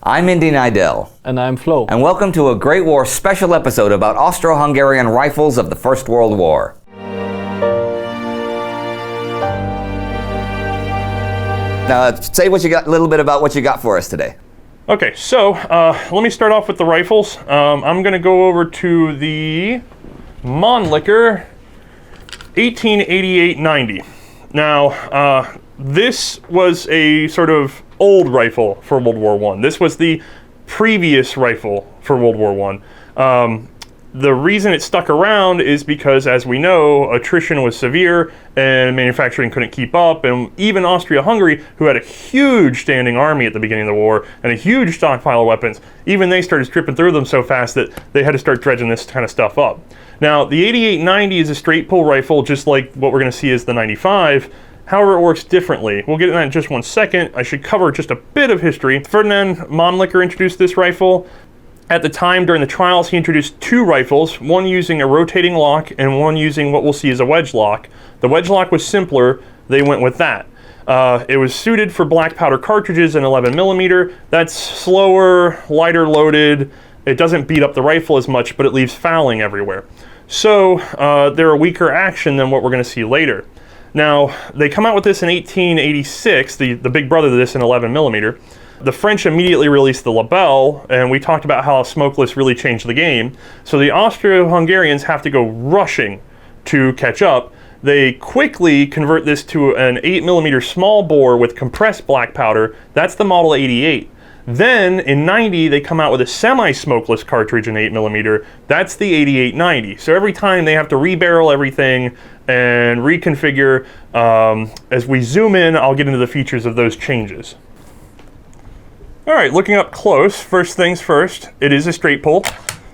I'm Indy and And I'm Flo. And welcome to a Great War special episode about Austro-Hungarian rifles of the First World War. Now, say what you got, a little bit about what you got for us today. Okay, so let me start off with the rifles. I'm going to go over to the Mannlicher 1888-90. Now, this was a sort of old rifle for World War I. This was the previous rifle for World War I. The reason it stuck around is because, as we know, attrition was severe and manufacturing couldn't keep up, and even Austria-Hungary, who had a huge standing army at the beginning of the war and a huge stockpile of weapons, even they started stripping through them so fast that they had to start dredging this kind of stuff up. Now, the 88-90 is a straight pull rifle, just like what we're going to see is the 95. However, it works differently. We'll get into that in just one second. I should cover just a bit of history. Ferdinand Mannlicher introduced this rifle. At the time, during the trials, he introduced two rifles, one using a rotating lock and one using what we'll see as a wedge lock. The wedge lock was simpler. They went with that. It was suited for black powder cartridges and 11mm. That's slower, lighter loaded. It doesn't beat up the rifle as much, but it leaves fouling everywhere. So they're a weaker action than what we're going to see later. Now, they come out with this in 1886, the big brother to this in 11mm. The French immediately released the Lebel, and we talked about how smokeless really changed the game. So the Austro-Hungarians have to go rushing to catch up. They quickly convert this to an 8mm small bore with compressed black powder. That's the Model 88. Then in 90, they come out with a semi-smokeless cartridge in 8mm. That's the 88-90. So every time they have to rebarrel everything and reconfigure. As we zoom in, I'll get into the features of those changes. All right, looking up close, first things first, it is a straight pull.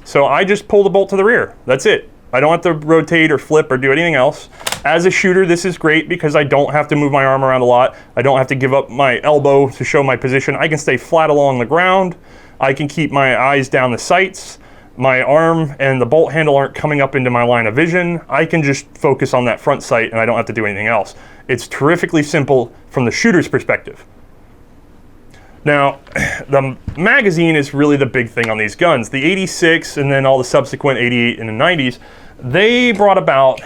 So I just pull the bolt to the rear. That's it. I don't have to rotate or flip or do anything else. As a shooter, this is great because I don't have to move my arm around a lot. I don't have to give up my elbow to show my position. I can stay flat along the ground. I can keep my eyes down the sights. My arm and the bolt handle aren't coming up into my line of vision. I can just focus on that front sight and I don't have to do anything else. It's terrifically simple from the shooter's perspective. Now, the magazine is really the big thing on these guns. The 86 and then all the subsequent 88 and the 90s, they brought about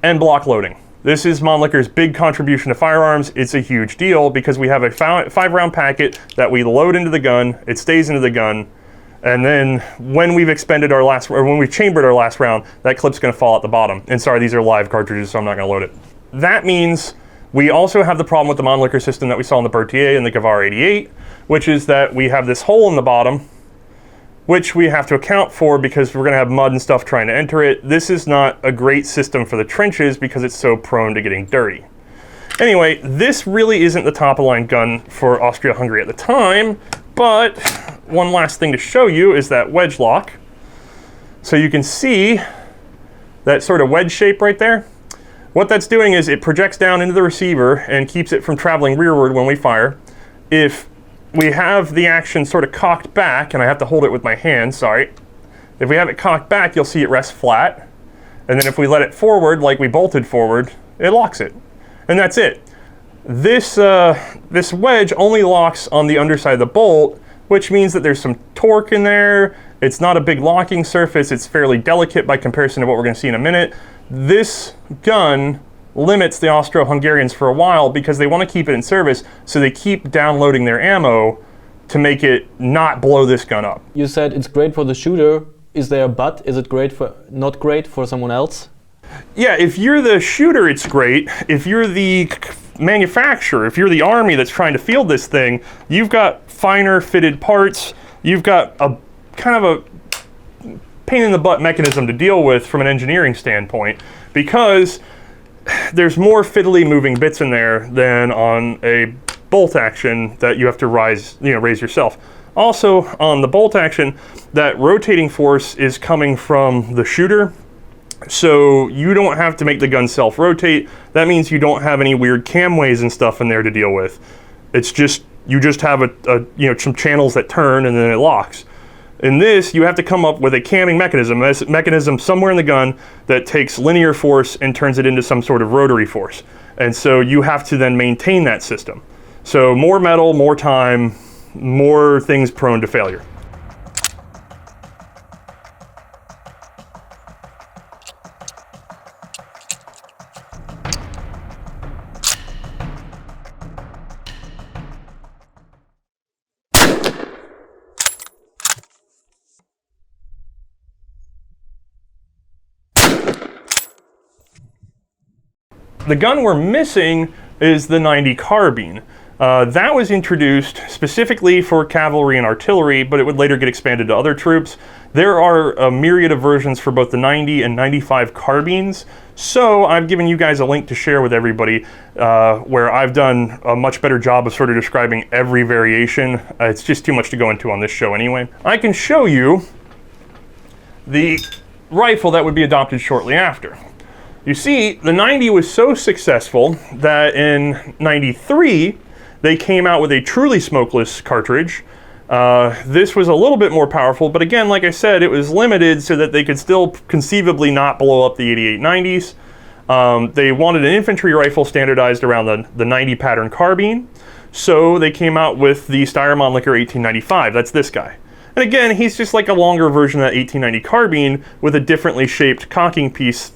end block loading. This is Mannlicher's big contribution to firearms. It's a huge deal because we have a 5-round packet that we load into the gun, it stays into the gun, and then when we've expended our last, or when we've chambered our last round, that clip's gonna fall at the bottom. And sorry, these are live cartridges, so I'm not gonna load it. That means we also have the problem with the Mannlicher system that we saw in the Pathé and the Gavar 88, which is that we have this hole in the bottom, which we have to account for because we're gonna have mud and stuff trying to enter it. This is not a great system for the trenches because it's so prone to getting dirty. Anyway, this really isn't the top of the line gun for Austria-Hungary at the time, but one last thing to show you is that wedge lock. So you can see that sort of wedge shape right there. What that's doing is it projects down into the receiver and keeps it from traveling rearward when we fire. If we have the action sort of cocked back, and I have to hold it with my hand, sorry. If we have it cocked back, you'll see it rest flat. And then if we let it forward, like we bolted forward, it locks it. And that's it. This wedge only locks on the underside of the bolt, which means that there's some torque in there. It's not a big locking surface. It's fairly delicate by comparison to what we're gonna see in a minute. This gun limits the Austro-Hungarians for a while because they want to keep it in service, so they keep downloading their ammo to make it not blow this gun up. You said it's great for the shooter. Is there a but? Is it not great for someone else? Yeah, if you're the shooter, it's great. If you're the manufacturer, if you're the army that's trying to field this thing, you've got finer fitted parts. You've got a kind of a pain in the butt mechanism to deal with from an engineering standpoint because there's more fiddly moving bits in there than on a bolt action that you have to raise yourself. Also, on the bolt action, that rotating force is coming from the shooter, so you don't have to make the gun self-rotate. That means you don't have any weird camways and stuff in there to deal with. It's just, you just have some channels that turn and then it locks. In this, you have to come up with a camming mechanism somewhere in the gun that takes linear force and turns it into some sort of rotary force. And so you have to then maintain that system. So more metal, more time, more things prone to failure. The gun we're missing is the 90 carbine. That was introduced specifically for cavalry and artillery, but it would later get expanded to other troops. There are a myriad of versions for both the 90 and 95 carbines, so I've given you guys a link to share with everybody where I've done a much better job of sort of describing every variation. It's just too much to go into on this show anyway. I can show you the rifle that would be adopted shortly after. You see, the 90 was so successful that in 93, they came out with a truly smokeless cartridge. This was a little bit more powerful, but again, like I said, it was limited so that they could still conceivably not blow up the 88 90s. They wanted an infantry rifle standardized around the 90 pattern carbine, so they came out with the Steyr Mannlicher 1895. That's this guy. And again, he's just like a longer version of that 1890 carbine with a differently shaped cocking piece.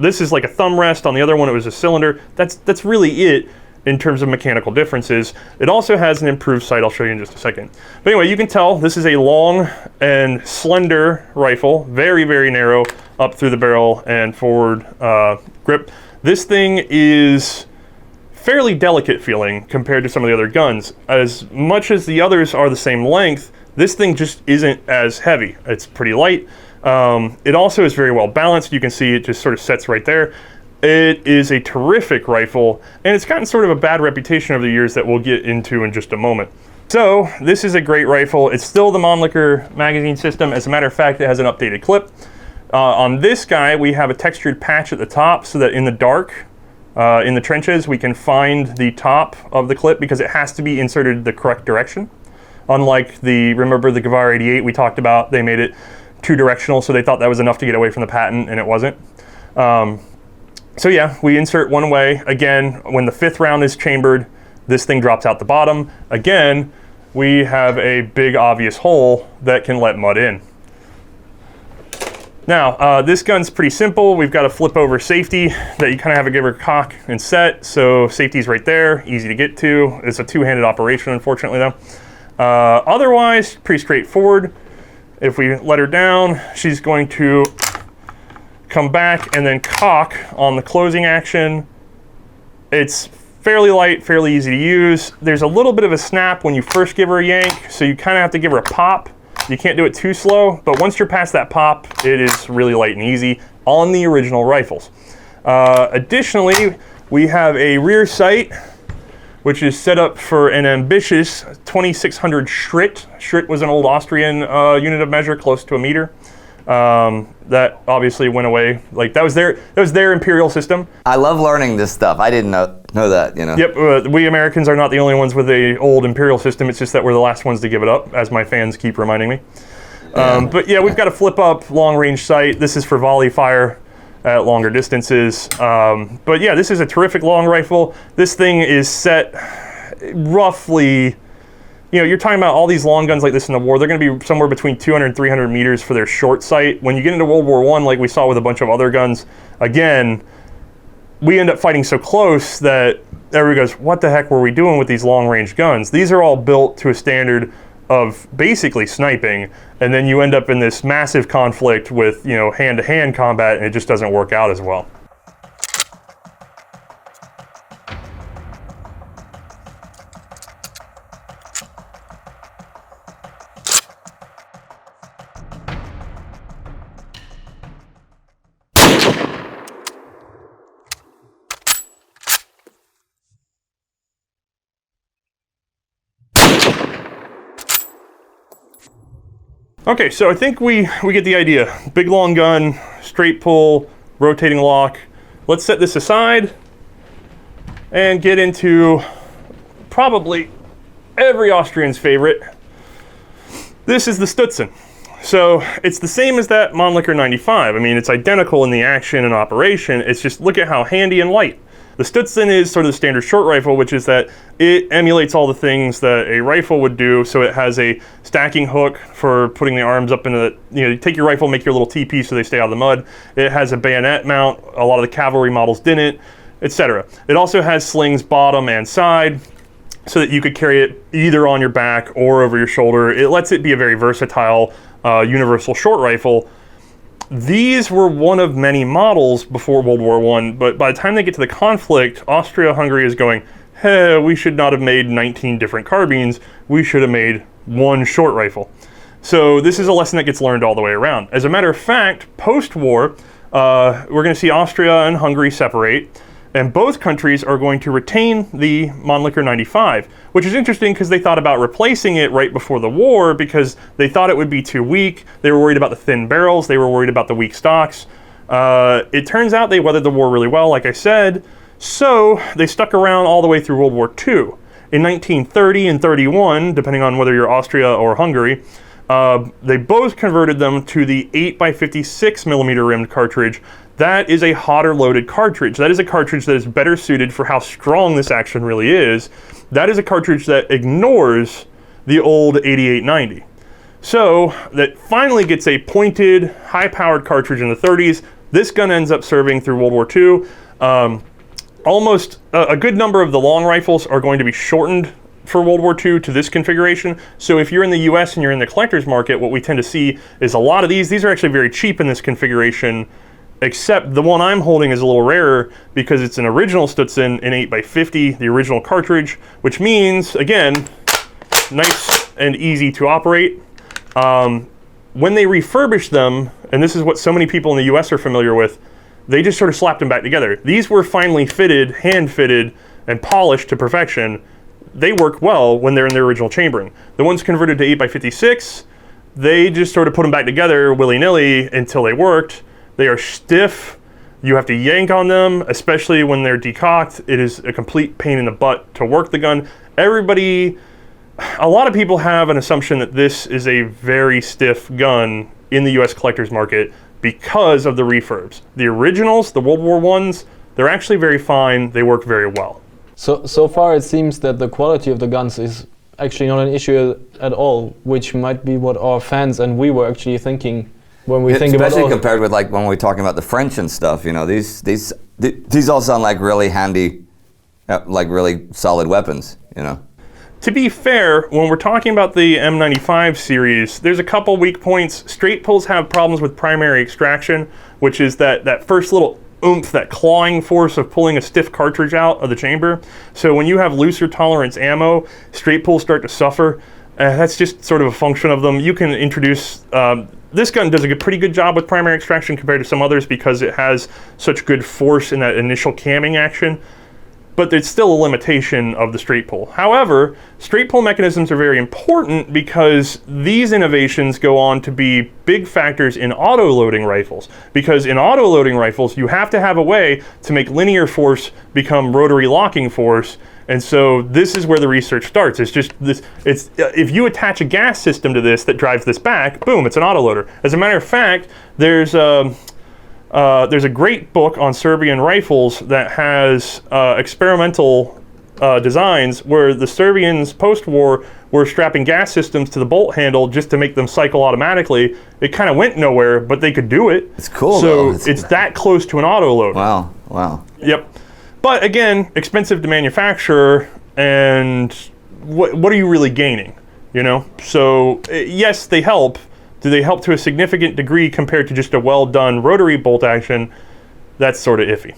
This is like a thumb rest. On the other one, it was a cylinder. That's really it in terms of mechanical differences. It also has an improved sight. I'll show you in just a second. But anyway, you can tell this is a long and slender rifle, very, very narrow up through the barrel and forward grip. This thing is fairly delicate feeling compared to some of the other guns. As much as the others are the same length, this thing just isn't as heavy. It's pretty light. It also is very well balanced. You can see it just sort of sets right there. It is a terrific rifle, and it's gotten sort of a bad reputation over the years that we'll get into in just a moment. So this is a great rifle. It's still the Mannlicher magazine system. As a matter of fact, it has an updated clip. On this guy, we have a textured patch at the top so that in the dark, in the trenches, we can find the top of the clip because it has to be inserted the correct direction. Unlike remember the Gewehr 88 we talked about, they made it two-directional, so they thought that was enough to get away from the patent, and it wasn't. So yeah, we insert one way. Again, when the 5th round is chambered, this thing drops out the bottom. Again, we have a big obvious hole that can let mud in. Now, this gun's pretty simple. We've got a flip over safety that you kind of have to give her cock and set. So safety's right there, easy to get to. It's a two-handed operation, unfortunately, though. Otherwise, pretty straightforward. If we let her down, she's going to come back and then cock on the closing action. It's fairly light, fairly easy to use. There's a little bit of a snap when you first give her a yank, so you kind of have to give her a pop. You can't do it too slow, but once you're past that pop, it is really light and easy on the original rifles. Additionally, we have a rear sight, which is set up for an ambitious 2600 Schritt. Schritt was an old Austrian unit of measure, close to a meter. That obviously went away. Like that was their imperial system. I love learning this stuff. I didn't know that, you know. Yep, we Americans are not the only ones with the old imperial system. It's just that we're the last ones to give it up, as my fans keep reminding me. But yeah, we've got a flip up long range sight. This is for volley fire at longer distances. But yeah, this is a terrific long rifle. This thing is set roughly, you know, you're talking about all these long guns like this in the war, they're going to be somewhere between 200 and 300 meters for their short sight. When you get into World War I, like we saw with a bunch of other guns, again, we end up fighting so close that everybody goes, what the heck were we doing with these long-range guns? These are all built to a standard of basically sniping, and then you end up in this massive conflict with, you know, hand-to-hand combat, and it just doesn't work out as well. Okay, so I think we get the idea. Big long gun, straight pull, rotating lock. Let's set this aside and get into probably every Austrian's favorite. This is the Studen. So it's the same as that Mannlicher 95. I mean, it's identical in the action and operation. It's just look at how handy and light. The Studen is sort of the standard short rifle, which is that it emulates all the things that a rifle would do. So it has a stacking hook for putting the arms up into you take your rifle, make your little teepee so they stay out of the mud. It has a bayonet mount. A lot of the cavalry models didn't, etc. It also has slings bottom and side, so that you could carry it either on your back or over your shoulder. It lets it be a very versatile, universal short rifle. These were one of many models before World War I, but by the time they get to the conflict, Austria-Hungary is going, hey, we should not have made 19 different carbines, we should have made one short rifle. So this is a lesson that gets learned all the way around. As a matter of fact, post-war, we're going to see Austria and Hungary separate, and both countries are going to retain the Mannlicher 95, which is interesting because they thought about replacing it right before the war because they thought it would be too weak. They were worried about the thin barrels. They were worried about the weak stocks. It turns out they weathered the war really well, like I said, so they stuck around all the way through World War II. In 1930 and 31, depending on whether you're Austria or Hungary, they both converted them to the 8x56 millimeter rimmed cartridge. That is a hotter loaded cartridge. That is a cartridge that is better suited for how strong this action really is. That is a cartridge that ignores the old 8890. So that finally gets a pointed, high-powered cartridge in the 30s. This gun ends up serving through World War II. Almost a good number of the long rifles are going to be shortened for World War II to this configuration. So if you're in the US and you're in the collector's market, what we tend to see is a lot of these are actually very cheap in this configuration, except the one I'm holding is a little rarer because it's an original Studen in 8x50, the original cartridge, which means, again, nice and easy to operate. When they refurbished them, and this is what so many people in the US are familiar with, they just sort of slapped them back together. These were finely fitted, hand-fitted, and polished to perfection. They work well when they're in their original chambering. The ones converted to 8x56, they just sort of put them back together willy-nilly until they worked. They are stiff. You have to yank on them, especially when they're decocked. It is a complete pain in the butt to work the gun. A lot of people have an assumption that this is a very stiff gun in the US collector's market because of the refurbs. The originals, the World War I's, they're actually very fine. They work very well. So far it seems that the quality of the guns is actually not an issue at all, which might be what our fans and we were actually thinking when we think about, especially compared with like when we're talking about the French and stuff. You know, these all sound like really handy, like really solid weapons. You know. To be fair, when we're talking about the M95 series, there's a couple weak points. Straight pulls have problems with primary extraction, which is that first little oomph, that clawing force of pulling a stiff cartridge out of the chamber. So when you have looser tolerance ammo, straight pulls start to suffer. That's just sort of a function of them. You can introduce, this gun does a pretty good job with primary extraction compared to some others because it has such good force in that initial camming action, but it's still a limitation of the straight pull. However, straight pull mechanisms are very important because these innovations go on to be big factors in auto-loading rifles. Because in auto-loading rifles, you have to have a way to make linear force become rotary locking force. And so this is where the research starts. It's just this. If you attach a gas system to this that drives this back, boom, it's an autoloader. As a matter of fact, there's a great book on Serbian rifles that has experimental designs where the Serbians post-war were strapping gas systems to the bolt handle just to make them cycle automatically. It kind of went nowhere, but they could do it. It's cool. So it's that close to an autoloader. Wow. Yep. But again, expensive to manufacture, and what are you really gaining? You know? So yes, they help. Do they help to a significant degree compared to just a well-done rotary bolt action? That's sort of iffy.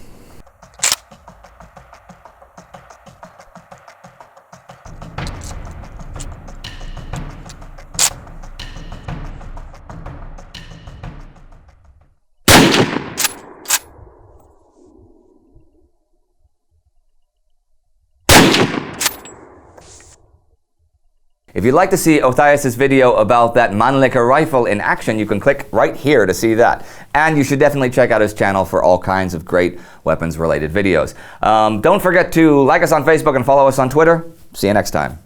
If you'd like to see Othais' video about that Mannlicher rifle in action, you can click right here to see that. And you should definitely check out his channel for all kinds of great weapons-related videos. Don't forget to like us on Facebook and follow us on Twitter. See you next time.